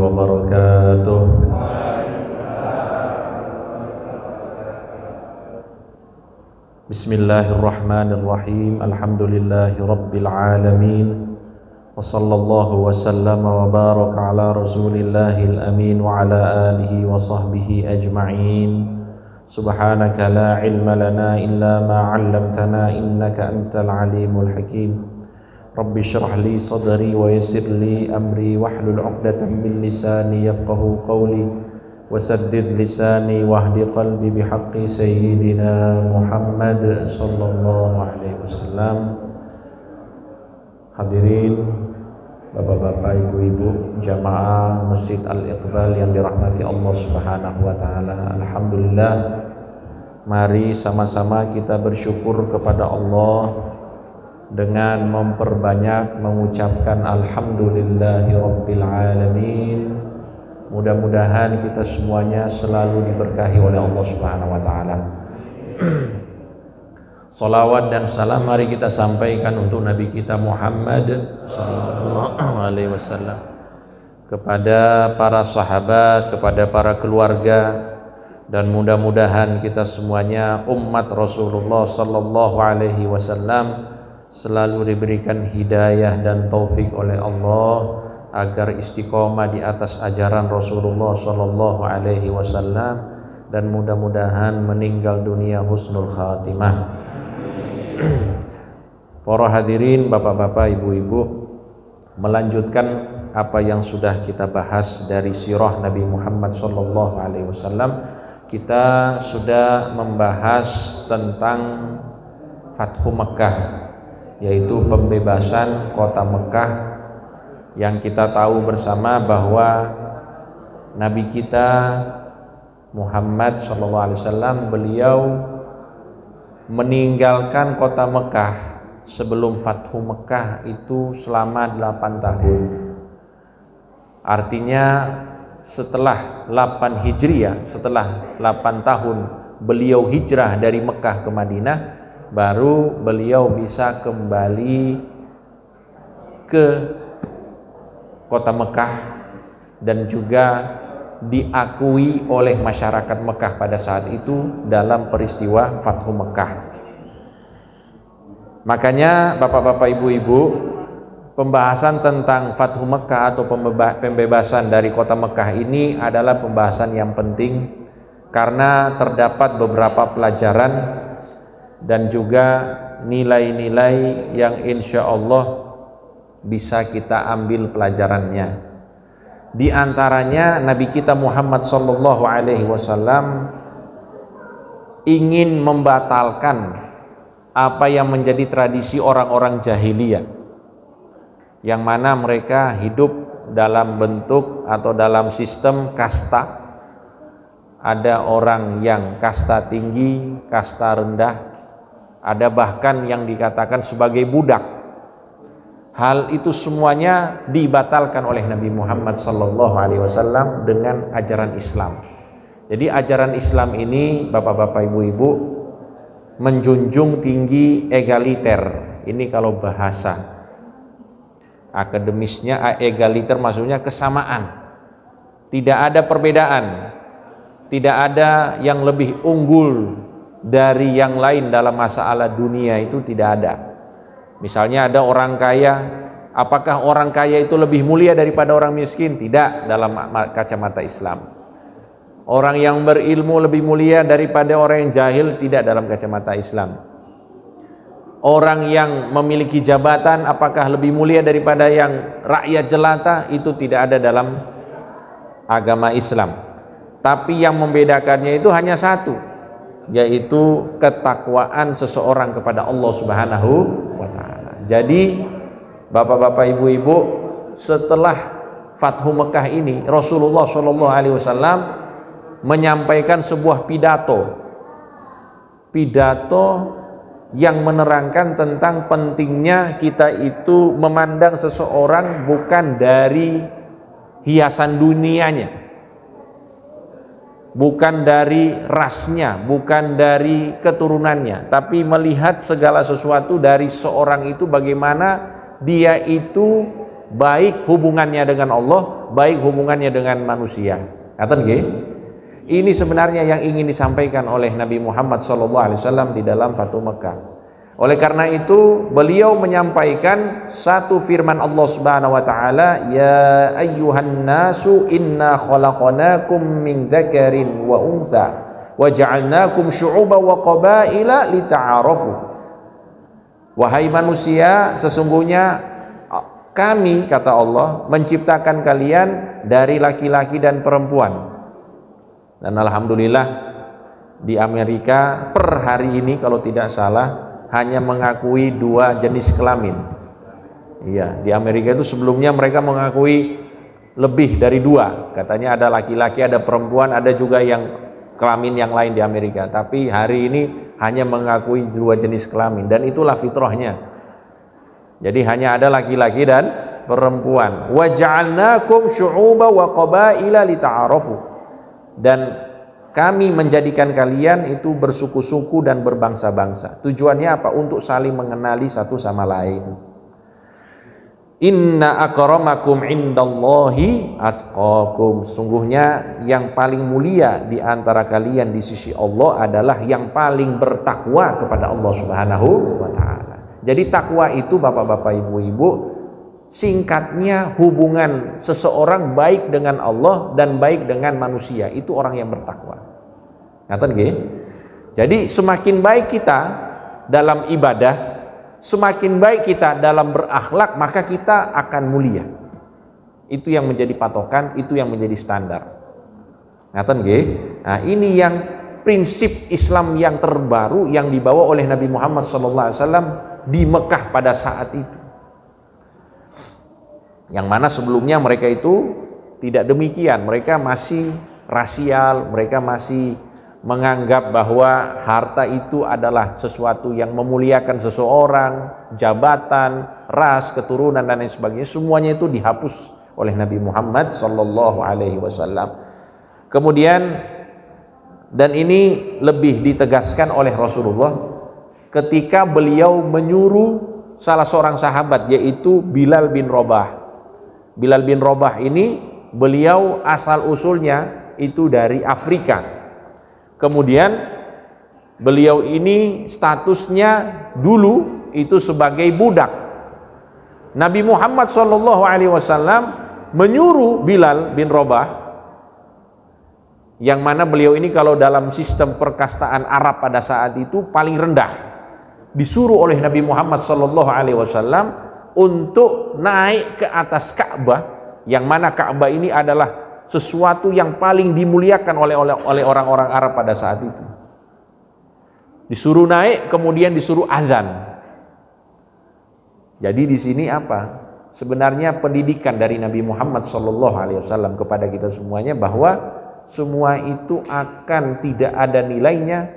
wabarakatuh. Bismillahirrahmanirrahim. Alhamdulillahi rabbil alamin. Wa sallallahu wa sallama wa baraka ala rasulillahil amin wa ala alihi wa sahbihi ajma'in. Subhanaka la ilma lana illa ma 'allamtana innaka antal alimul hakim. Rabbi shrah li sadri wa yassir li amri wahlul 'uqdatam min lisani yafqahu qawli wasaddid lisani wahdi qalbi bihaqqi sayyidina Muhammad sallallahu alaihi wasallam. Hadirin bapak-bapak, ibu-ibu, jamaah Masjid Al-Iqbal yang dirahmati Allah Subhanahu wa taala. Alhamdulillah, mari sama-sama kita bersyukur kepada Allah dengan memperbanyak mengucapkan alhamdulillahi rabbil alamin. Mudah-mudahan kita semuanya selalu diberkahi oleh Allah Subhanahu wa taala. Salawat dan salam mari kita sampaikan untuk Nabi kita Muhammad sallallahu alaihi wasallam, kepada para sahabat, kepada para keluarga, dan mudah-mudahan kita semuanya umat Rasulullah sallallahu alaihi wasallam selalu diberikan hidayah dan taufik oleh Allah agar istiqomah di atas ajaran Rasulullah sallallahu alaihi wasallam dan mudah-mudahan meninggal dunia husnul khatimah. Para hadirin, bapak-bapak, ibu-ibu, melanjutkan apa yang sudah kita bahas dari sirah Nabi Muhammad sallallahu alaihi wasallam. Kita sudah membahas tentang Fathu Mekah, yaitu pembebasan kota Mekah, yang kita tahu bersama bahwa Nabi kita Muhammad sallallahu alaihi wasallam beliau meninggalkan kota Mekah sebelum Fathu Mekah itu selama 8 tahun. Artinya setelah 8 Hijriah, setelah 8 tahun beliau hijrah dari Mekah ke Madinah, baru beliau bisa kembali ke kota Mekah dan juga diakui oleh masyarakat Mekah pada saat itu dalam peristiwa Fathu Mekah. Makanya bapak-bapak, ibu-ibu, pembahasan tentang Fathu Mekah atau pembebasan dari kota Mekah ini adalah pembahasan yang penting karena terdapat beberapa pelajaran dan juga nilai-nilai yang insya Allah bisa kita ambil pelajarannya. Di antaranya Nabi kita Muhammad sallallahu alaihi wasallam ingin membatalkan apa yang menjadi tradisi orang-orang jahiliyah, yang mana mereka hidup dalam bentuk atau dalam sistem kasta. Ada orang yang kasta tinggi, kasta rendah, ada bahkan yang dikatakan sebagai budak. Hal itu semuanya dibatalkan oleh Nabi Muhammad sallallahu alaihi wasallam dengan ajaran Islam. Jadi ajaran Islam ini, bapak-bapak, ibu-ibu, menjunjung tinggi egaliter. Ini kalau bahasa akademisnya, egaliter maksudnya kesamaan. Tidak ada perbedaan. Tidak ada yang lebih unggul dari yang lain dalam masalah dunia, itu tidak ada. Misalnya ada orang kaya, apakah orang kaya itu lebih mulia daripada orang miskin? Tidak, dalam kacamata Islam. Orang yang berilmu lebih mulia daripada orang yang jahil? Tidak, dalam kacamata Islam. Orang yang memiliki jabatan apakah lebih mulia daripada yang rakyat jelata? Itu tidak ada dalam agama Islam. Tapi yang membedakannya itu hanya satu, yaitu ketakwaan seseorang kepada Allah Subhanahu wa ta'ala. Jadi bapak-bapak, ibu-ibu, setelah Fathu Mekah ini Rasulullah sallallahu alaihi wasallam menyampaikan sebuah pidato yang menerangkan tentang pentingnya kita itu memandang seseorang bukan dari hiasan dunianya, bukan dari rasnya, bukan dari keturunannya, tapi melihat segala sesuatu dari seorang itu bagaimana dia itu baik hubungannya dengan Allah baik hubungannya dengan manusia. Ngaten nggih? Ini sebenarnya yang ingin disampaikan oleh Nabi Muhammad SAW di dalam Fathu Mekah. Oleh karena itu beliau menyampaikan satu firman Allah Subhanahu wa taala, ya ayyuhan nasu inna khalaqnakum min dzakarin wa untha wa ja'alnakum syu'uban wa qabaila lita'arafu. Wahai manusia, sesungguhnya kami, kata Allah, menciptakan kalian dari laki-laki dan perempuan. Dan alhamdulillah di Amerika per hari ini kalau tidak salah hanya mengakui 2 jenis kelamin. Iya, di Amerika itu sebelumnya mereka mengakui lebih dari 2. Katanya ada laki-laki, ada perempuan, ada juga yang kelamin yang lain di Amerika. Tapi hari ini hanya mengakui 2 jenis kelamin, dan itulah fitrahnya. Jadi hanya ada laki-laki dan perempuan. Wa ja'alnakum syu'uban wa qabaila lita'arafu. Dan kami menjadikan kalian itu bersuku-suku dan berbangsa-bangsa. Tujuannya apa? Untuk saling mengenali satu sama lain. Inna akramakum indallahi atqakum. Sungguhnya yang paling mulia di antara kalian di sisi Allah adalah yang paling bertakwa kepada Allah Subhanahu wa taala. Jadi takwa itu Bapak-bapak, Ibu-ibu, singkatnya hubungan seseorang baik dengan Allah dan baik dengan manusia, itu orang yang bertakwa. Ngaten nggih? Jadi semakin baik kita dalam ibadah, semakin baik kita dalam berakhlak, maka kita akan mulia. Itu yang menjadi patokan, itu yang menjadi standar. Ngaten nggih? Nah, ini yang prinsip Islam yang terbaru yang dibawa oleh Nabi Muhammad SAW di Mekah pada saat itu. Yang mana sebelumnya mereka itu tidak demikian. Mereka masih rasial, mereka masih menganggap bahwa harta itu adalah sesuatu yang memuliakan seseorang, jabatan, ras, keturunan dan lain sebagainya. Semuanya itu dihapus oleh Nabi Muhammad SAW. Kemudian, dan ini lebih ditegaskan oleh Rasulullah ketika beliau menyuruh salah seorang sahabat, yaitu Bilal bin Rabah. Bilal bin Rabah ini beliau asal usulnya itu dari Afrika. Kemudian beliau ini statusnya dulu itu sebagai budak. Nabi Muhammad SAW menyuruh Bilal bin Rabah, yang mana beliau ini kalau dalam sistem perkastaan Arab pada saat itu paling rendah, disuruh oleh Nabi Muhammad SAW untuk naik ke atas Ka'bah, yang mana Ka'bah ini adalah sesuatu yang paling dimuliakan oleh orang-orang Arab pada saat itu. Disuruh naik, kemudian disuruh azan. Jadi di sini apa? Sebenarnya pendidikan dari Nabi Muhammad SAW kepada kita semuanya, bahwa semua itu akan tidak ada nilainya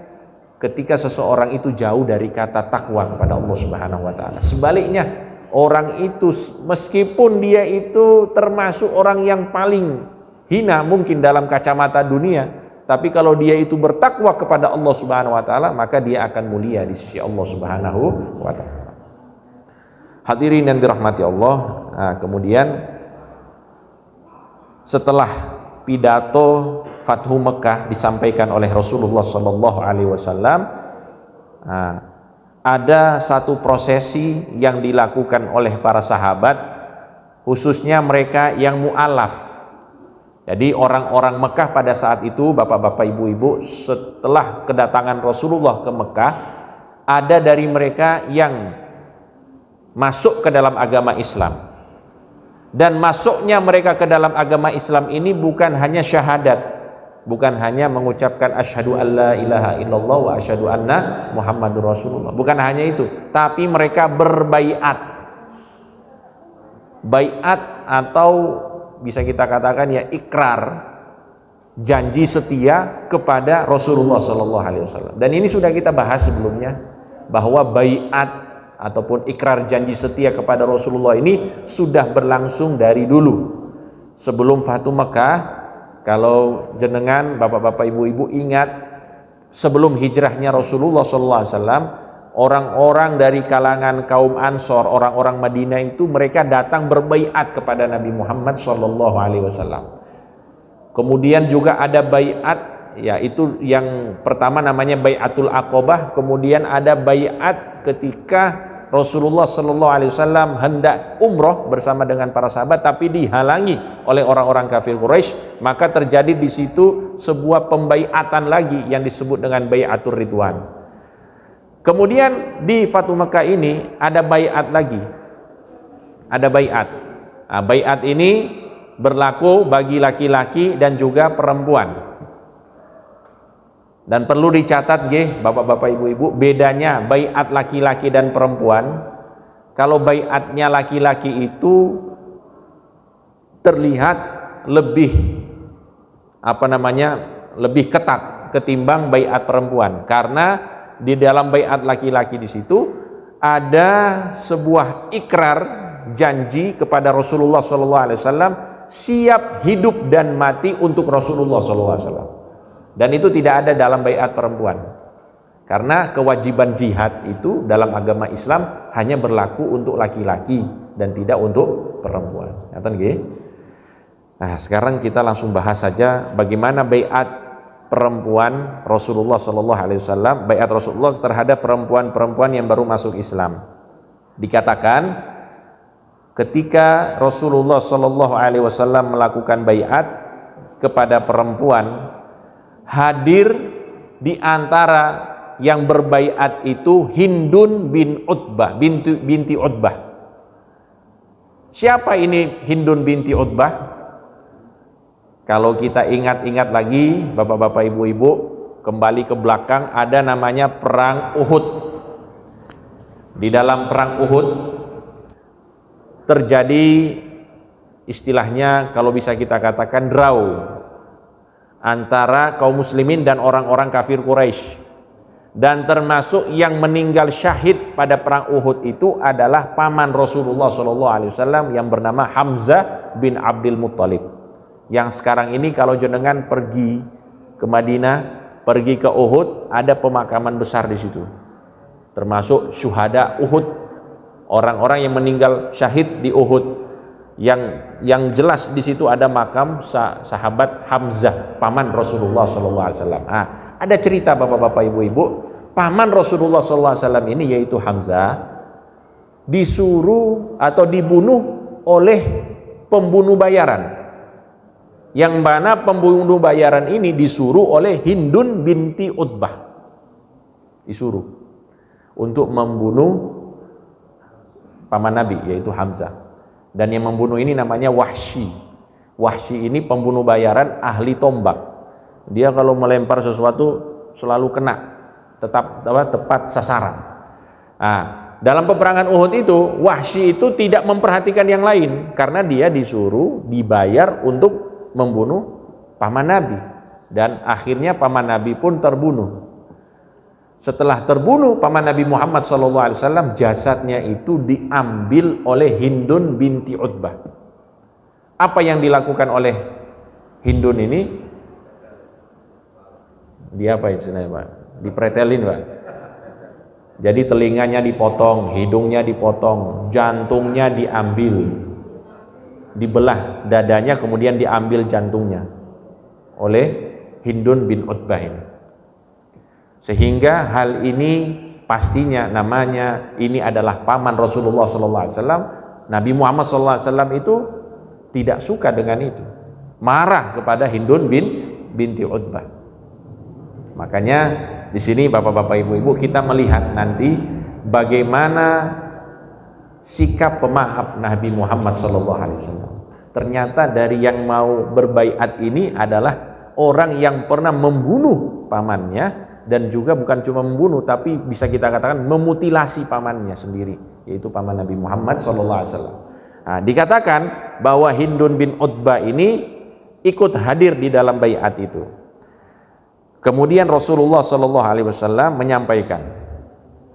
ketika seseorang itu jauh dari kata takwa kepada Allah Subhanahu wa taala. Sebaliknya, orang itu meskipun dia itu termasuk orang yang paling hina mungkin dalam kacamata dunia, tapi kalau dia itu bertakwa kepada Allah Subhanahu wa taala, maka dia akan mulia di sisi Allah Subhanahu wa taala. Hadirin yang dirahmati Allah. Nah, kemudian setelah pidato Fathu Mekah disampaikan oleh Rasulullah SAW, ada satu prosesi yang dilakukan oleh para sahabat, khususnya mereka yang mu'alaf. Jadi orang-orang Mekah pada saat itu, Bapak-bapak, Ibu-ibu, setelah kedatangan Rasulullah ke Mekah, ada dari mereka yang masuk ke dalam agama Islam. Dan masuknya mereka ke dalam agama Islam ini bukan hanya syahadat, bukan hanya mengucapkan asyhadu alla ilaha illallah wa asyhadu anna muhammadur rasulullah, bukan hanya itu, tapi mereka berbaiat. Baiat atau bisa kita katakan ya ikrar, janji setia kepada Rasulullah SAW. Dan ini sudah kita bahas sebelumnya, bahwa baiat ataupun ikrar janji setia kepada Rasulullah ini sudah berlangsung dari dulu. Sebelum Fathu Mekah, kalau jenengan Bapak-bapak, Ibu-ibu ingat, sebelum hijrahnya Rasulullah SAW, orang-orang dari kalangan kaum Ansor, orang-orang Madinah itu mereka datang berbaiat kepada Nabi Muhammad SAW. Kemudian juga ada baiat, ya itu yang pertama namanya baiatul Aqobah. Kemudian ada baiat ketika Rasulullah SAW hendak umroh bersama dengan para sahabat, tapi dihalangi oleh orang-orang kafir Quraisy. Maka terjadi di situ sebuah pembaiatan lagi yang disebut dengan baiatur Ridwan. Kemudian di Fathu Makkah ini ada baiat lagi, ada baiat. Nah, baiat ini berlaku bagi laki-laki dan juga perempuan. Dan perlu dicatat nggih, Bapak-bapak, Ibu-ibu, bedanya baiat laki-laki dan perempuan. Kalau baiatnya laki-laki itu terlihat lebih lebih ketat ketimbang baiat perempuan, karena di dalam baiat laki-laki di situ ada sebuah ikrar janji kepada Rasulullah SAW siap hidup dan mati untuk Rasulullah SAW. Dan itu tidak ada dalam baiat perempuan. Karena kewajiban jihad itu dalam agama Islam hanya berlaku untuk laki-laki dan tidak untuk perempuan. Nah, sekarang kita langsung bahas saja bagaimana baiat perempuan Rasulullah SAW, baiat Rasulullah terhadap perempuan-perempuan yang baru masuk Islam. Dikatakan ketika Rasulullah SAW melakukan baiat kepada perempuan, hadir di antara yang berbaiat itu Hindun bin Utbah, binti Utbah. Siapa ini Hindun binti Utbah? Kalau kita ingat-ingat lagi, Bapak-bapak, Ibu-ibu, kembali ke belakang, ada namanya perang Uhud. Di dalam perang Uhud terjadi istilahnya kalau bisa kita katakan draw antara kaum muslimin dan orang-orang kafir Quraisy. Dan termasuk yang meninggal syahid pada perang Uhud itu adalah paman Rasulullah SAW yang bernama Hamzah bin Abdul Muttalib. Yang sekarang ini kalau jenengan pergi ke Madinah, pergi ke Uhud, ada pemakaman besar di situ. Termasuk syuhada Uhud, orang-orang yang meninggal syahid di Uhud. Yang jelas di situ ada makam sahabat Hamzah, paman Rasulullah SAW. Ada cerita Bapak-bapak, Ibu-ibu, paman Rasulullah SAW ini yaitu Hamzah disuruh atau dibunuh oleh pembunuh bayaran. Yang mana pembunuh bayaran ini disuruh oleh Hindun binti Utbah, disuruh untuk membunuh paman Nabi yaitu Hamzah. Dan yang membunuh ini namanya Wahsy. Wahsy ini pembunuh bayaran ahli tombak. Dia kalau melempar sesuatu selalu kena, tepat sasaran. Nah, dalam peperangan Uhud itu Wahsy itu tidak memperhatikan yang lain karena dia disuruh dibayar untuk membunuh paman Nabi. Dan akhirnya paman Nabi pun terbunuh. Setelah terbunuh paman Nabi Muhammad SAW, jasadnya itu diambil oleh Hindun binti Utbah. Apa yang dilakukan oleh Hindun ini? Dia apa istilahnya, Pak? Dipretelin, Pak. Jadi telinganya dipotong, hidungnya dipotong, jantungnya diambil, dibelah dadanya, kemudian diambil jantungnya oleh Hindun bin Utbah ini. Sehingga hal ini pastinya namanya ini adalah paman Rasulullah SAW. Nabi Muhammad SAW itu tidak suka dengan itu, marah kepada Hindun binti Utbah. Makanya di sini Bapak-bapak, Ibu-ibu, kita melihat nanti bagaimana sikap pemaaf Nabi Muhammad SAW. Ternyata dari yang mau berbaiat ini adalah orang yang pernah membunuh pamannya. Dan juga bukan cuma membunuh, tapi bisa kita katakan memutilasi pamannya sendiri, yaitu paman Nabi Muhammad SAW. Nah, dikatakan bahwa Hindun bin Utbah ini ikut hadir di dalam baiat itu. Kemudian Rasulullah SAW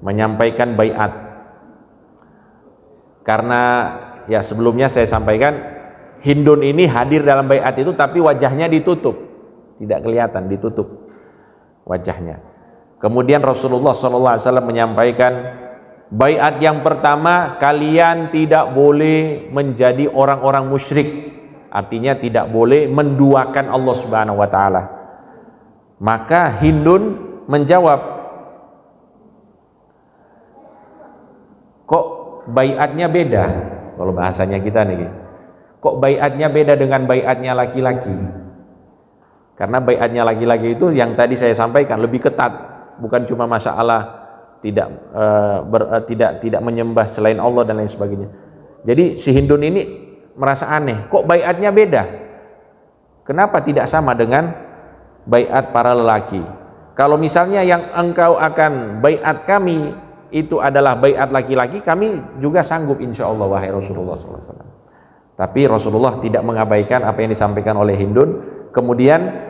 menyampaikan baiat. Karena ya sebelumnya saya sampaikan Hindun ini hadir dalam baiat itu, tapi wajahnya ditutup, tidak kelihatan, ditutup wajahnya. Kemudian Rasulullah SAW menyampaikan, baiat yang pertama, kalian tidak boleh menjadi orang-orang musyrik. Artinya tidak boleh menduakan Allah Subhanahu wa taala. Maka Hindun menjawab, kok baiatnya beda? Kalau bahasanya kita nih, kok baiatnya beda dengan baiatnya laki-laki? Karena baiatnya laki-laki itu yang tadi saya sampaikan lebih ketat. Bukan cuma masalah tidak menyembah selain Allah dan lain sebagainya. Jadi si Hindun ini merasa aneh, kok baiatnya beda? Kenapa tidak sama dengan baiat para lelaki? Kalau misalnya yang engkau akan baiat kami itu adalah baiat laki-laki, kami juga sanggup insya Allah, wahai Rasulullah SAW. Tapi Rasulullah tidak mengabaikan apa yang disampaikan oleh Hindun. Kemudian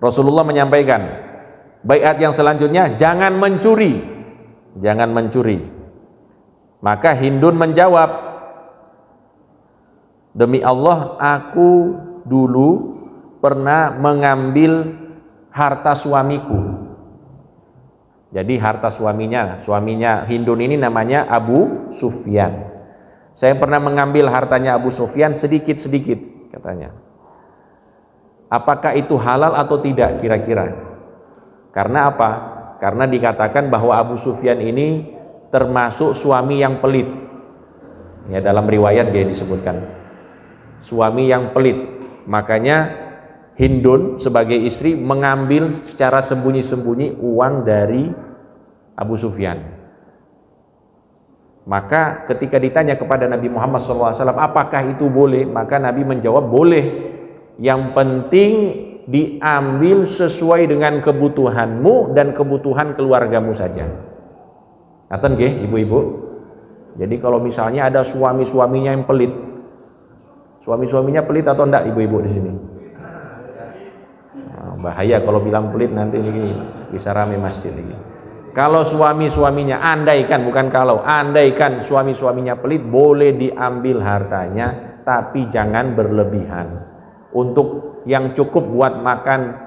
Rasulullah menyampaikan, baiat yang selanjutnya, jangan mencuri. Jangan mencuri. Maka Hindun menjawab, demi Allah, aku dulu pernah mengambil harta suamiku. Jadi harta suaminya Hindun ini namanya Abu Sufyan. Saya pernah mengambil hartanya Abu Sufyan sedikit-sedikit, katanya. Apakah itu halal atau tidak kira-kira? Karena apa? Karena dikatakan bahwa Abu Sufyan ini termasuk suami yang pelit. Ya, dalam riwayat dia disebutkan suami yang pelit. Makanya Hindun sebagai istri mengambil secara sembunyi-sembunyi uang dari Abu Sufyan. Maka ketika ditanya kepada Nabi Muhammad SAW, apakah itu boleh? Maka Nabi menjawab, boleh. Yang penting diambil sesuai dengan kebutuhanmu dan kebutuhan keluargamu saja. Ngaten nggih, ibu-ibu? Jadi kalau misalnya ada suami-suaminya yang pelit, suami-suaminya pelit atau enggak ibu-ibu di sini? Nah, bahaya kalau bilang pelit, nanti ini bisa rame masjid lagi. Kalau suami-suaminya, andaikan suami-suaminya pelit, boleh diambil hartanya, tapi jangan berlebihan. Untuk yang cukup buat makan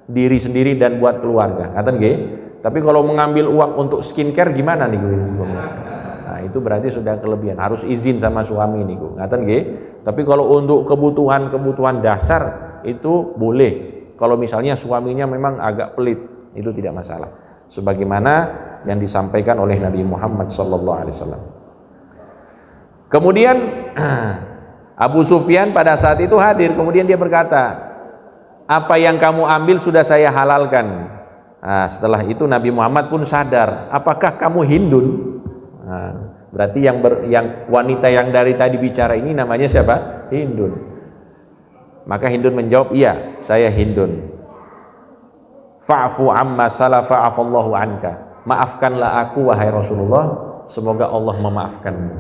diri sendiri dan buat keluarga, ngaten nggih? Tapi kalau mengambil uang untuk skincare gimana nih, Bu? Nah, itu berarti sudah kelebihan, harus izin sama suami nih, Bu. Ngaten nggih? Tapi kalau untuk kebutuhan dasar itu boleh. Kalau misalnya suaminya memang agak pelit, itu tidak masalah. Sebagaimana yang disampaikan oleh Nabi Muhammad SAW. Kemudian Abu Sufyan pada saat itu hadir, kemudian dia berkata, apa yang kamu ambil sudah saya halalkan. Nah, setelah itu Nabi Muhammad pun sadar, apakah kamu Hindun? Nah, berarti yang wanita yang dari tadi bicara ini namanya siapa? Hindun. Maka Hindun menjawab, iya, saya Hindun. Fa'fu amma salafa afallahu anka. Maafkanlah aku wahai Rasulullah, semoga Allah memaafkanmu.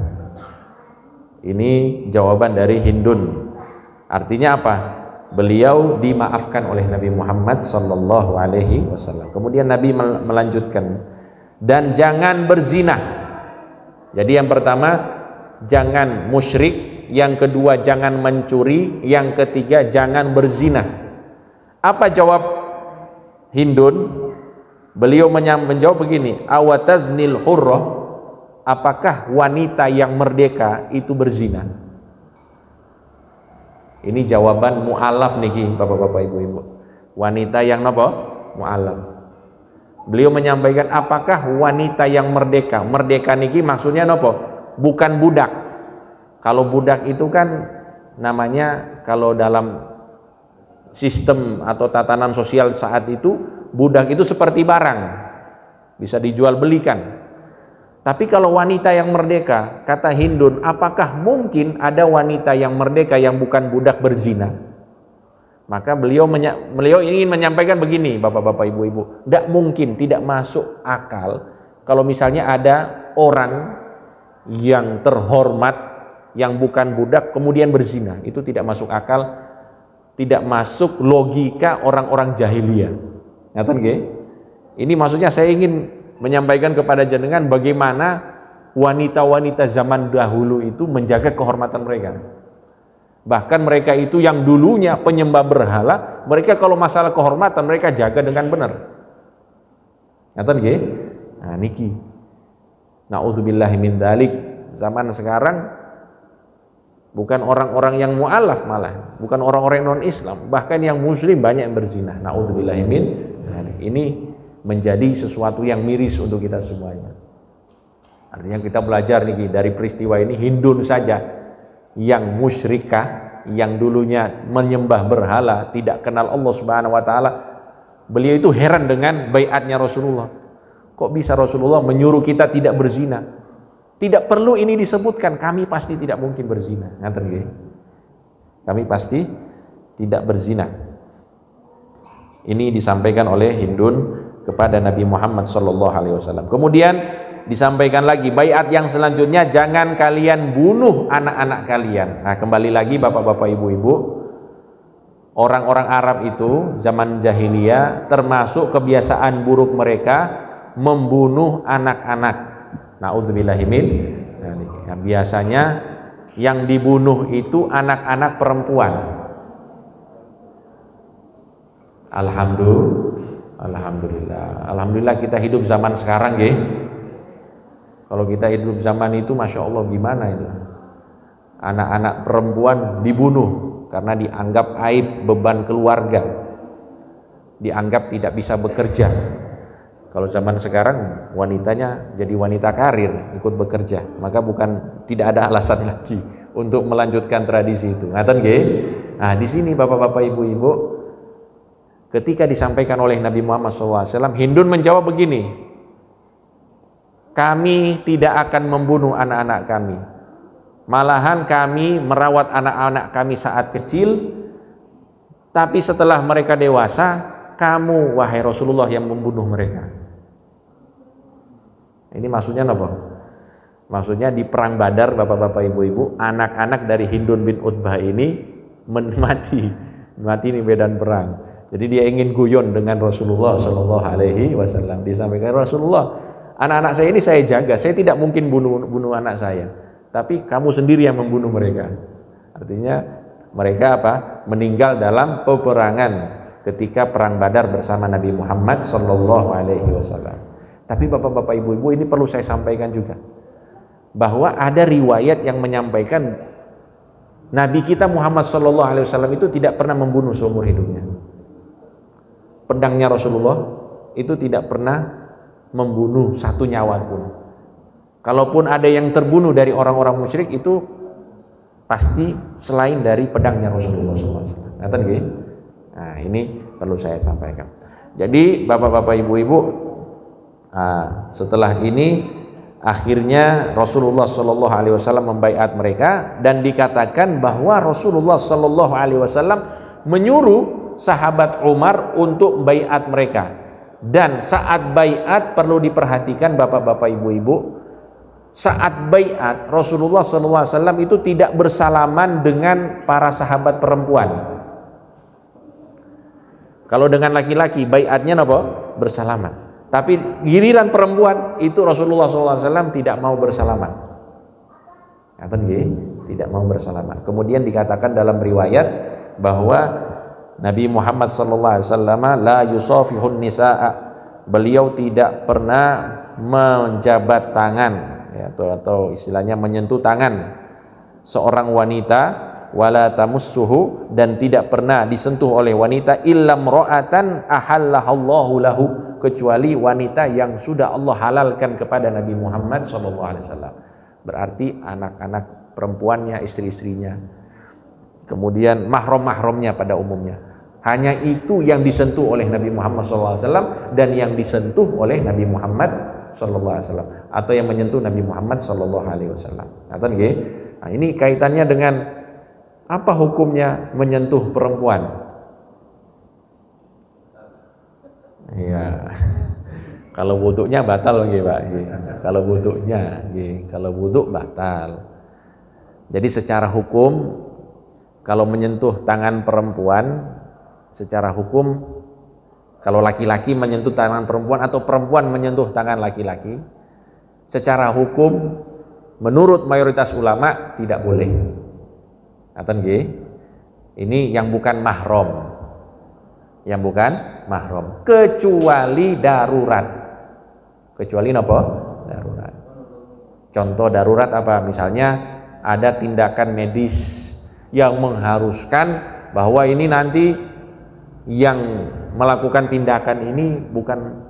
Ini jawaban dari Hindun. Artinya apa? Beliau dimaafkan oleh Nabi Muhammad sallallahu alaihi wasallam. Kemudian Nabi melanjutkan, dan jangan berzina. Jadi yang pertama, jangan musyrik, yang kedua jangan mencuri, yang ketiga jangan berzina. Apa jawab Hindun? Beliau menjawab begini, awataznil hurrah, apakah wanita yang merdeka itu berzina? Ini jawaban mu'alaf nih Bapak-bapak Ibu-ibu. Wanita yang napa? Mu'alaf. Beliau menyampaikan, apakah wanita yang merdeka? Merdeka niki maksudnya napa? Bukan budak. Kalau budak itu kan namanya, kalau dalam sistem atau tatanan sosial saat itu, budak itu seperti barang, bisa dijual belikan. Tapi kalau wanita yang merdeka, kata Hindun, apakah mungkin ada wanita yang merdeka yang bukan budak berzina? Maka beliau ingin menyampaikan begini, Bapak-bapak Ibu-ibu, tidak mungkin, tidak masuk akal kalau misalnya ada orang yang terhormat yang bukan budak kemudian berzina. Itu tidak masuk akal, tidak masuk logika orang-orang jahiliyah. Ngaten nggih? Ini maksudnya saya ingin menyampaikan kepada jenengan bagaimana wanita-wanita zaman dahulu itu menjaga kehormatan mereka. Bahkan mereka itu yang dulunya penyembah berhala, mereka kalau masalah kehormatan mereka jaga dengan benar. Ngaten nggih? Nah niki. Nauzubillahi min dzalik. Zaman sekarang bukan orang-orang yang mualaf, malah bukan orang-orang non Islam, bahkan yang muslim banyak yang berzina. Nauzubillahi min dzalik. Ini menjadi sesuatu yang miris untuk kita semuanya. Artinya kita belajar nih dari peristiwa ini, Hindun saja yang musyrikah, yang dulunya menyembah berhala, tidak kenal Allah Subhanahu wa taala, beliau itu heran dengan baiatnya Rasulullah. Kok bisa Rasulullah menyuruh kita tidak berzina? Tidak perlu ini disebutkan, kami pasti tidak mungkin berzina. Ngaten nggih. Kami pasti tidak berzina. Ini disampaikan oleh Hindun kepada Nabi Muhammad SAW. Kemudian disampaikan lagi baiat yang selanjutnya, jangan kalian bunuh anak-anak kalian. Nah, kembali lagi Bapak-bapak, Ibu-ibu, orang-orang Arab itu zaman jahiliyah termasuk kebiasaan buruk mereka membunuh anak-anak. Nauzubillahi min dzalik. Nah, biasanya yang dibunuh itu anak-anak perempuan. Alhamdulillah kita hidup zaman sekarang nggih. Kalau kita hidup zaman itu, Masya Allah, gimana itu? Anak-anak perempuan dibunuh karena dianggap aib, beban keluarga, dianggap tidak bisa bekerja. Kalau zaman sekarang wanitanya jadi wanita karir, ikut bekerja, maka tidak ada alasan lagi untuk melanjutkan tradisi itu. Ngaten nggih? Nah, di sini Bapak-bapak, Ibu-ibu, ketika disampaikan oleh Nabi Muhammad SAW, Hindun menjawab begini, kami tidak akan membunuh anak-anak kami, malahan kami merawat anak-anak kami saat kecil, tapi setelah mereka dewasa, kamu wahai Rasulullah yang membunuh mereka. Ini maksudnya apa? Maksudnya di perang Badar, Bapak-bapak, Ibu-ibu, anak-anak dari Hindun bin Utbah ini mati di medan perang. Jadi dia ingin guyon dengan Rasulullah Shallallahu Alaihi Wasallam. Disampaikan Rasulullah, anak-anak saya ini saya jaga, saya tidak mungkin bunuh anak saya, tapi kamu sendiri yang membunuh mereka. Artinya mereka meninggal dalam peperangan ketika perang Badar bersama Nabi Muhammad Shallallahu Alaihi Wasallam. Tapi Bapak-bapak, Ibu-ibu, ini perlu saya sampaikan juga, bahwa ada riwayat yang menyampaikan Nabi kita Muhammad Shallallahu Alaihi Wasallam itu tidak pernah membunuh seumur hidupnya. Pedangnya Rasulullah itu tidak pernah membunuh satu nyawa pun. Kalaupun ada yang terbunuh dari orang-orang musyrik, itu pasti selain dari pedangnya Rasulullah SAW. Nah, ini perlu saya sampaikan. Jadi Bapak-bapak, Ibu-ibu, setelah ini akhirnya Rasulullah Shallallahu Alaihi Wasallam membaiat mereka, dan dikatakan bahwa Rasulullah Shallallahu Alaihi Wasallam menyuruh sahabat Umar untuk baiat mereka. Dan saat baiat perlu diperhatikan Bapak-bapak, Ibu-ibu, saat baiat Rasulullah SAW itu tidak bersalaman dengan para sahabat perempuan. Kalau dengan laki-laki baiatnya apa? Bersalaman. Tapi giliran perempuan itu Rasulullah SAW tidak mau bersalaman. Tidak mau bersalaman. Kemudian dikatakan dalam riwayat bahwa Nabi Muhammad SAW la yusafihun nisaa, beliau tidak pernah menjabat tangan, ya, atau istilahnya menyentuh tangan seorang wanita, wala tamussuhu, dan tidak pernah disentuh oleh wanita, illam ra'atan ahallahallahu lahu, kecuali wanita yang sudah Allah halalkan kepada Nabi Muhammad SAW. Berarti anak-anak perempuannya, istri-istrinya, kemudian mahram-mahramnya pada umumnya. Hanya itu yang disentuh oleh Nabi Muhammad SAW dan yang disentuh oleh Nabi Muhammad SAW, atau yang menyentuh Nabi Muhammad SAW. Nah, ini kaitannya dengan apa hukumnya menyentuh perempuan? Ya, kalau wuduknya batal, Pak. Kalau wuduk batal. Jadi secara hukum, kalau menyentuh tangan perempuan, secara hukum, kalau laki-laki menyentuh tangan perempuan atau perempuan menyentuh tangan laki-laki, secara hukum menurut mayoritas ulama tidak boleh. Ini yang bukan mahram, kecuali darurat. kecuali apa? Darurat. Contoh darurat apa? Misalnya ada tindakan medis yang mengharuskan bahwa ini nanti yang melakukan tindakan ini bukan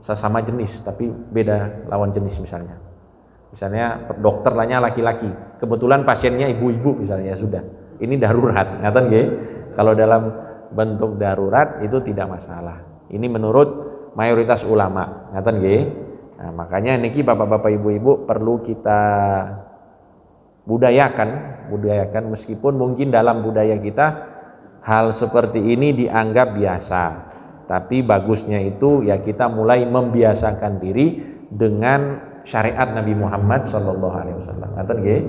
sesama jenis tapi beda lawan jenis. Misalnya dokter lainnya laki-laki, kebetulan pasiennya ibu-ibu misalnya, sudah ini darurat, ngaten nggih. Kalau dalam bentuk darurat itu tidak masalah. Ini menurut mayoritas ulama, ngaten nggih. Nah, makanya niki bapak-bapak ibu-ibu perlu kita budayakan meskipun mungkin dalam budaya kita hal seperti ini dianggap biasa. Tapi bagusnya itu ya kita mulai membiasakan diri dengan syariat Nabi Muhammad sallallahu alaihi wasallam. Ngaten nggih?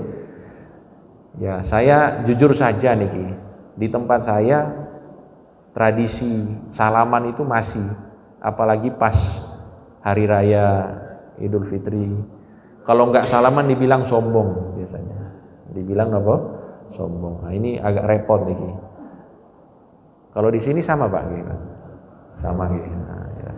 Ya, saya jujur saja niki, di tempat saya tradisi salaman itu masih, apalagi pas hari raya Idul Fitri. Kalau enggak salaman dibilang sombong biasanya. Dibilang apa? Sombong. Nah, ini agak repot niki. Kalau di sini sama Pak gitu. Sama gitu. Nah, ya.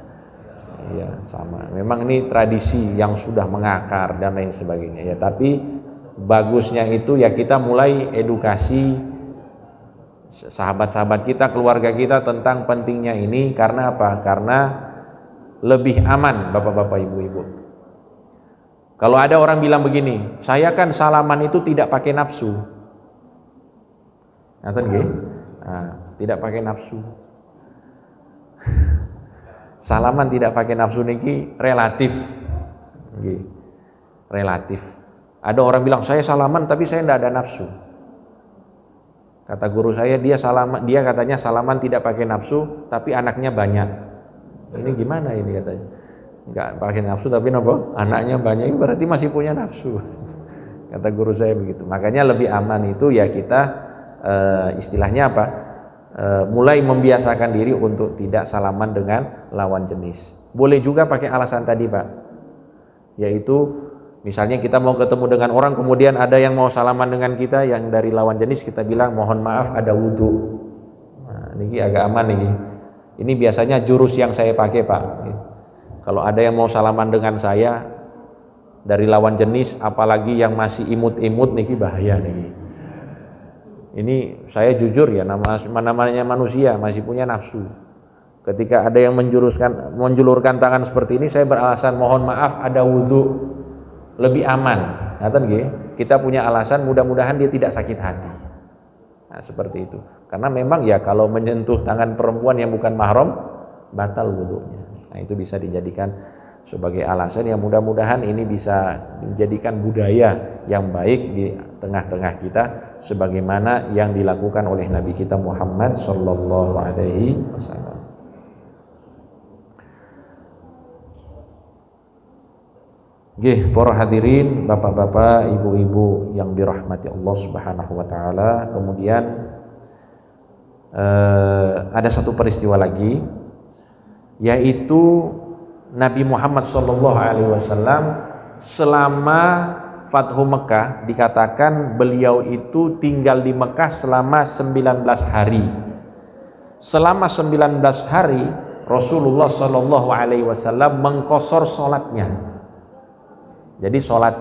Iya, sama. Memang ini tradisi yang sudah mengakar dan lain sebagainya ya, tapi bagusnya itu ya kita mulai edukasi sahabat-sahabat kita, keluarga kita tentang pentingnya ini. Karena apa? Karena lebih aman bapak-bapak ibu-ibu. Kalau ada orang bilang begini, saya kan salaman itu tidak pakai nafsu. Ngaten nggih? Nah, tidak pakai nafsu. Salaman tidak pakai nafsu niki relatif. Nggih. Relatif. Ada orang bilang saya salaman tapi saya tidak ada nafsu. Kata guru saya, dia katanya salaman tidak pakai nafsu tapi anaknya banyak. Ini gimana ini katanya? Enggak pakai nafsu tapi apa? Anaknya banyak, ini berarti masih punya nafsu. Kata guru saya begitu. Makanya lebih aman itu ya kita istilahnya apa? Mulai membiasakan diri untuk tidak salaman dengan lawan jenis. Boleh juga pakai alasan tadi Pak, yaitu misalnya kita mau ketemu dengan orang, kemudian ada yang mau salaman dengan kita yang dari lawan jenis, kita bilang mohon maaf ada wudhu. Nah, ini agak aman nih. Ini biasanya jurus yang saya pakai Pak. Kalau ada yang mau salaman dengan saya dari lawan jenis, apalagi yang masih imut-imut nih, bahaya nih. Ini saya jujur ya, namanya manusia masih punya nafsu. Ketika ada yang menjulurkan tangan seperti ini, saya beralasan mohon maaf ada wudhu, lebih aman. Ngaten nggih? Kita punya alasan, mudah-mudahan dia tidak sakit hati. Nah, seperti itu. Karena memang ya kalau menyentuh tangan perempuan yang bukan mahram, batal wudhunya. Nah, itu bisa dijadikan sebagai alasan yang mudah-mudahan ini bisa menjadikan budaya yang baik di tengah-tengah kita, sebagaimana yang dilakukan oleh Nabi kita Muhammad sallallahu alaihi wasallam. Nggih, para hadirin, bapak-bapak, ibu-ibu yang dirahmati Allah Subhanahu wa taala. Kemudian ada satu peristiwa lagi, yaitu Nabi Muhammad sallallahu alaihi wasallam selama Fathu Mekah dikatakan beliau itu tinggal di Mekah selama 19 hari. Selama 19 hari Rasulullah sallallahu alaihi wasallam mengqosor salatnya. Jadi salat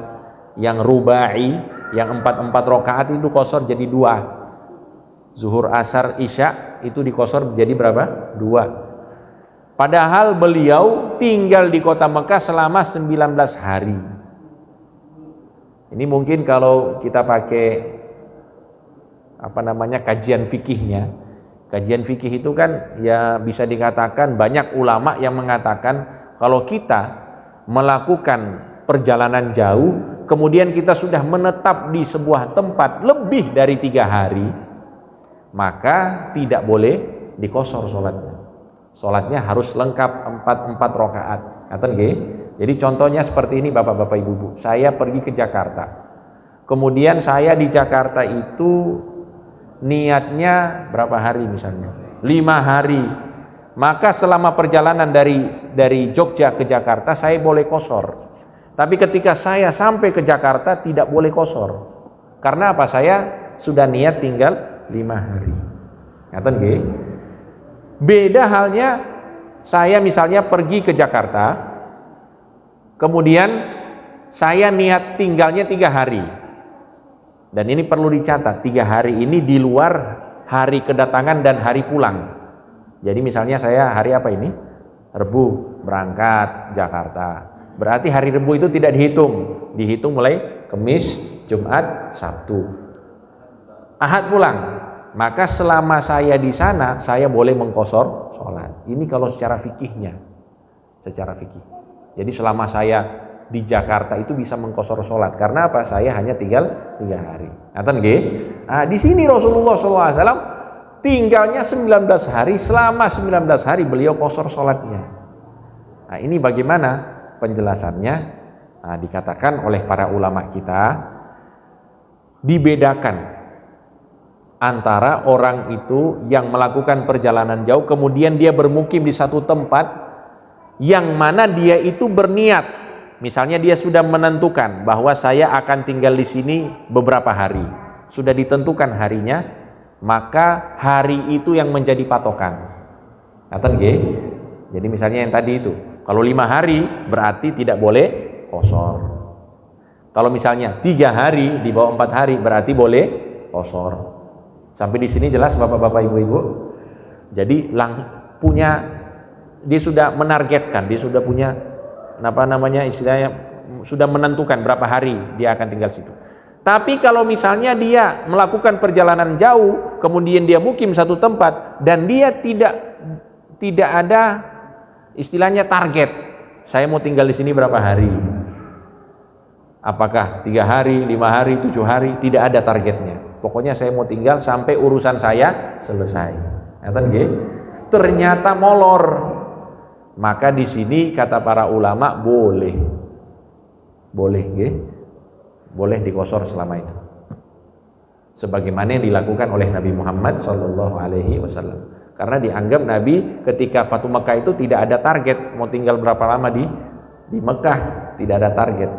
yang rubai, yang 4 rakaat itu qosor jadi 2. Zuhur, asar, isya itu dikosor jadi berapa? 2. Padahal beliau tinggal di kota Mekah selama 19 hari. Ini mungkin kalau kita pakai kajian fikihnya. Kajian fikih itu kan ya bisa dikatakan banyak ulama yang mengatakan kalau kita melakukan perjalanan jauh, kemudian kita sudah menetap di sebuah tempat lebih dari 3 hari, maka tidak boleh dikosor sholatnya. Sholatnya harus lengkap 4 rakaat. Ngaten nggih? Jadi contohnya seperti ini bapak-bapak ibu-ibu. Saya pergi ke Jakarta. Kemudian saya di Jakarta itu niatnya berapa hari misalnya? 5 hari. Maka selama perjalanan dari Jogja ke Jakarta saya boleh kosor. Tapi ketika saya sampai ke Jakarta tidak boleh kosor. Karena apa? Saya sudah niat tinggal 5 hari. Ngaten nggih? Beda halnya saya misalnya pergi ke Jakarta, Kemudian saya niat tinggalnya 3 hari. Dan ini perlu dicatat, 3 hari ini di luar hari kedatangan dan hari pulang. Jadi misalnya saya hari apa ini? Rebu berangkat Jakarta. Berarti hari Rebu itu tidak dihitung mulai Kamis, Jumat, Sabtu. Ahad pulang. Maka selama saya di sana saya boleh mengqashar sholat. Ini kalau secara fikihnya, secara fikih. Jadi selama saya di Jakarta itu bisa mengqashar sholat. Karena apa? Saya hanya tinggal 3 hari. Ngaten nggih? Nah, di sini Rasulullah SAW tinggalnya 19 hari. Selama 19 hari beliau qashar sholatnya. Nah, ini bagaimana penjelasannya? Nah, dikatakan oleh para ulama kita, dibedakan antara orang itu yang melakukan perjalanan jauh kemudian dia bermukim di satu tempat yang mana dia itu berniat, misalnya dia sudah menentukan bahwa saya akan tinggal di sini beberapa hari, sudah ditentukan harinya, maka hari itu yang menjadi patokan. Ngaten nggih? Jadi misalnya yang tadi itu, kalau 5 hari berarti tidak boleh qashar. Kalau misalnya 3 hari di bawah 4 hari berarti boleh qashar. Sampai di sini jelas Bapak-bapak, Ibu-ibu. Jadi dia sudah menargetkan, dia sudah punya istilahnya sudah menentukan berapa hari dia akan tinggal situ. Tapi kalau misalnya dia melakukan perjalanan jauh, kemudian dia mukim satu tempat dan dia tidak ada istilahnya target, saya mau tinggal di sini berapa hari. Apakah 3 hari, 5 hari, 7 hari, tidak ada targetnya. Pokoknya saya mau tinggal sampai urusan saya selesai. Ternyata molor. Maka di sini kata para ulama boleh diqashar selama itu. Sebagaimana yang dilakukan oleh Nabi Muhammad SAW. Karena dianggap Nabi ketika Fatu Mekah itu tidak ada target mau tinggal berapa lama di Mekah, tidak ada target.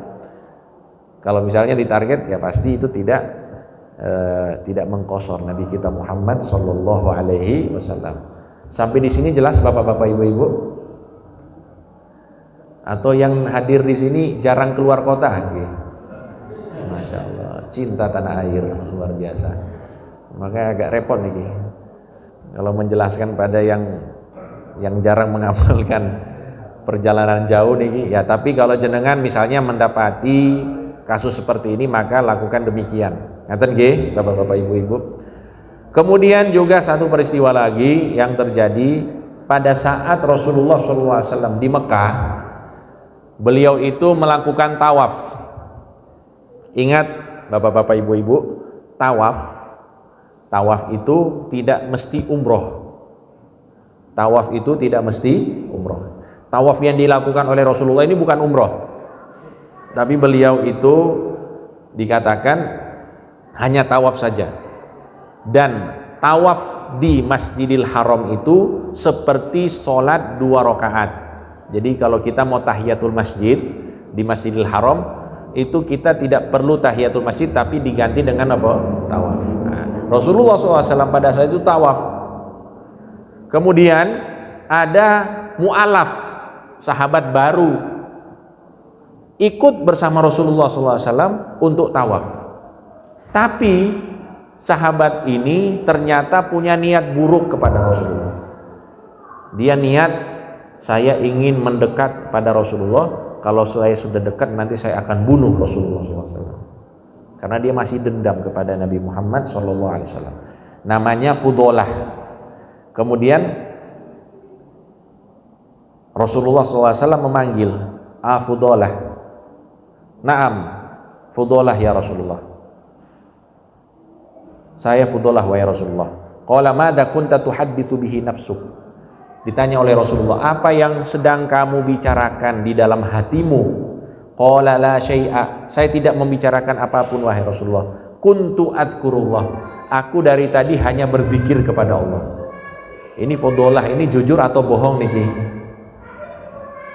Kalau misalnya ditarget ya pasti itu tidak mengqashar Nabi kita Muhammad sallallahu alaihi wasallam. Sampai di sini jelas Bapak-bapak, Ibu-ibu? Atau yang hadir di sini jarang keluar kota? Masya Allah, cinta tanah air luar biasa. Makanya agak repot nih kalau menjelaskan pada yang jarang mengamalkan perjalanan jauh nih. Ya, tapi kalau jenengan misalnya mendapati kasus seperti ini maka lakukan demikian. Ngaten nggih, Bapak-bapak, Ibu-ibu. Kemudian juga satu peristiwa lagi yang terjadi pada saat Rasulullah SAW di Mekah, beliau itu melakukan tawaf. Ingat Bapak-bapak, Ibu-ibu, tawaf itu tidak mesti umroh. Tawaf itu tidak mesti umroh. Tawaf yang dilakukan oleh Rasulullah ini bukan umroh, tapi beliau itu dikatakan hanya tawaf saja. Dan tawaf di Masjidil Haram itu seperti sholat 2 rakaat. Jadi kalau kita mau tahiyatul masjid di Masjidil Haram itu kita tidak perlu tahiyatul masjid tapi diganti dengan apa? Tawaf. Nah, Rasulullah SAW pada saat itu tawaf. Kemudian ada mu'alaf, sahabat baru ikut bersama Rasulullah SAW untuk tawaf. Tapi sahabat ini ternyata punya niat buruk kepada Rasulullah. Dia niat, saya ingin mendekat pada Rasulullah. Kalau saya sudah dekat nanti saya akan bunuh Rasulullah SAW. Karena dia masih dendam kepada Nabi Muhammad SAW. Namanya Fudolah. Kemudian Rasulullah SAW memanggil, Fudolah. Naam, Fudolah ya Rasulullah. Saya Fudolah wahai Rasulullah. Qala madza kunta tuhadditsu bihi nafsuk. Ditanya oleh Rasulullah, apa yang sedang kamu bicarakan di dalam hatimu? Qala la syai'a. Saya tidak membicarakan apapun wahai Rasulullah. Kuntu adkurullah. Aku dari tadi hanya berzikir kepada Allah. Ini Fudolah ini jujur atau bohong nih?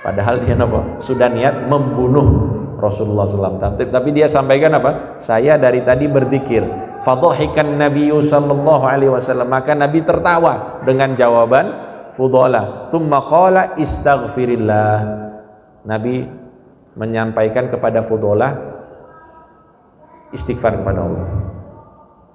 Padahal dia sudah niat membunuh Rasulullah SAW. Tapi dia sampaikan apa? Saya dari tadi berzikir. Fadhahikan Nabi sallallahu alaihi wasallam, maka Nabi tertawa dengan jawaban Fudalah. Tsumma qala istaghfirillah. Nabi menyampaikan kepada Fudalah istighfar kepada Allah,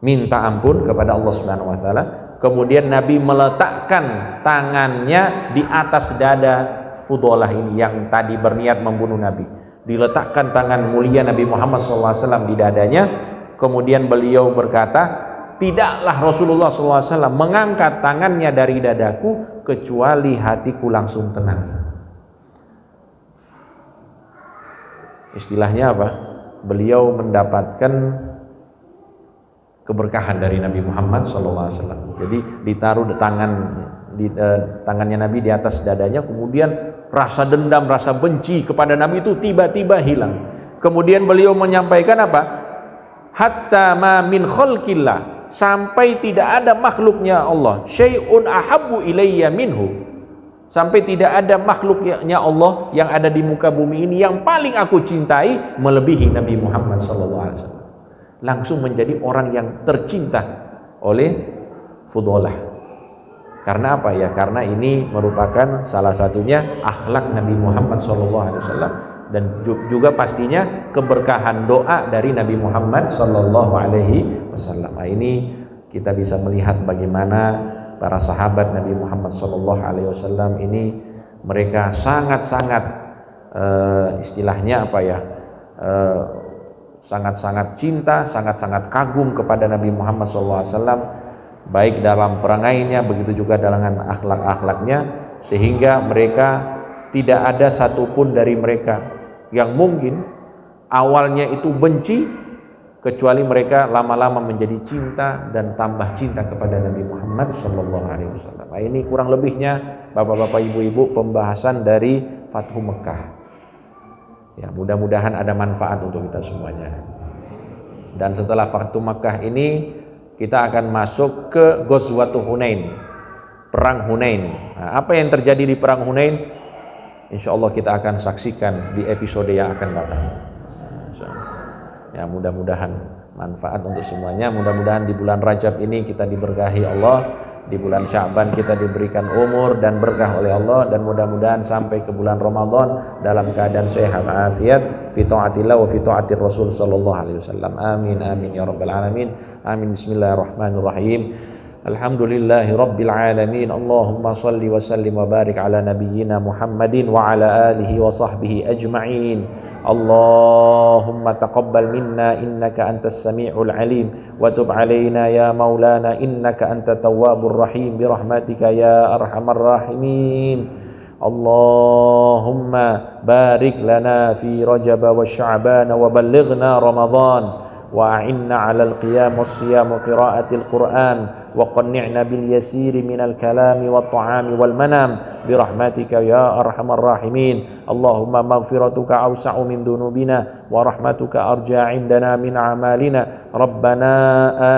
minta ampun kepada Allah Subhanahu wa taala. Kemudian Nabi meletakkan tangannya di atas dada Fudalah ini yang tadi berniat membunuh Nabi. Diletakkan tangan mulia Nabi Muhammad SAW di dadanya. Kemudian beliau berkata, tidaklah Rasulullah SAW mengangkat tangannya dari dadaku kecuali hatiku langsung tenang. Istilahnya apa? Beliau mendapatkan keberkahan dari Nabi Muhammad SAW. Jadi ditaruh tangannya Nabi di atas dadanya, kemudian rasa dendam, rasa benci kepada Nabi itu tiba-tiba hilang. Kemudian beliau menyampaikan apa? Hatta ma min khalqillah, sampai tidak ada makhluknya Allah syai'un ahabbu ilayya minhu, sampai tidak ada makhluknya Allah yang ada di muka bumi ini yang paling aku cintai melebihi Nabi Muhammad SAW. Langsung menjadi orang yang tercinta oleh Fudalah. Karena apa ya? Karena ini merupakan salah satunya akhlak Nabi Muhammad SAW, dan juga pastinya keberkahan doa dari Nabi Muhammad SAW. Nah, ini kita bisa melihat bagaimana para sahabat Nabi Muhammad SAW ini mereka sangat-sangat istilahnya apa ya? Sangat-sangat cinta, sangat-sangat kagum kepada Nabi Muhammad SAW, baik dalam perangainya, begitu juga dalam akhlak-akhlaknya, sehingga mereka tidak ada satupun dari mereka yang mungkin awalnya itu benci, kecuali mereka lama-lama menjadi cinta dan tambah cinta kepada Nabi Muhammad SAW. Nah, ini kurang lebihnya bapak-bapak, ibu-ibu, pembahasan dari Fathu Mekah. Ya, mudah-mudahan ada manfaat untuk kita semuanya. Dan setelah Fathu Makkah ini kita akan masuk ke Ghazwatul Hunain, perang Hunain. Nah, apa yang terjadi di perang Hunain? Insya Allah kita akan saksikan di episode yang akan datang. Ya, mudah-mudahan manfaat untuk semuanya. Mudah-mudahan di bulan Rajab ini kita diberkahi Allah, di bulan Sya'ban kita diberikan umur dan berkah oleh Allah, dan mudah-mudahan sampai ke bulan Ramadan dalam keadaan sehat afiat fi taatillah wa fi taatir Rasul sallallahu alaihi wasallam. Amin amin ya rabbal alamin. Amin. Bismillahirrahmanirrahim. Alhamdulillahi rabbil alamin. Allahumma salli wa sallim wa barik ala nabiyyina Muhammadin wa ala alihi wa sahbihi ajma'in. اللهم تقبل منا إنك أنت السميع العليم وتب علينا يا مولانا إنك أنت التواب الرحيم برحمتك يا أرحم الراحمين. اللهم بارك لنا في رجب والشعبان وبلغنا رمضان وأعنا على القيام والصيام وقراءة القرآن وقنعنا باليسير من الكلام والطعام والمنام برحمتك يا أرحم الراحمين. اللهم مغفرتك أوسع من ذنوبنا ورحمتك أرجى عندنا من أعمالنا. ربنا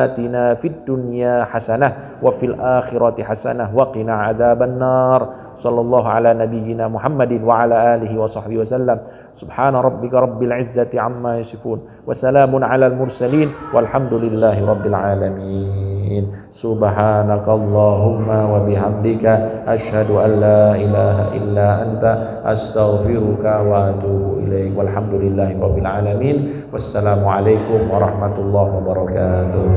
آتنا في الدنيا حسنة وفي الآخرة حسنة وقنا عذاب النار. صلى الله على نبينا محمد وعلى آله وصحبه وسلم. سبحان ربك رب العزة عما يصفون وسلام على المرسلين والحمد لله رب العالمين. سبحانك اللهم وبحمدك أشهد أن لا إله إلا أنت أستغفرك وأتوب إليك والحمد لله رب العالمين. والسلام عليكم ورحمة الله وبركاته.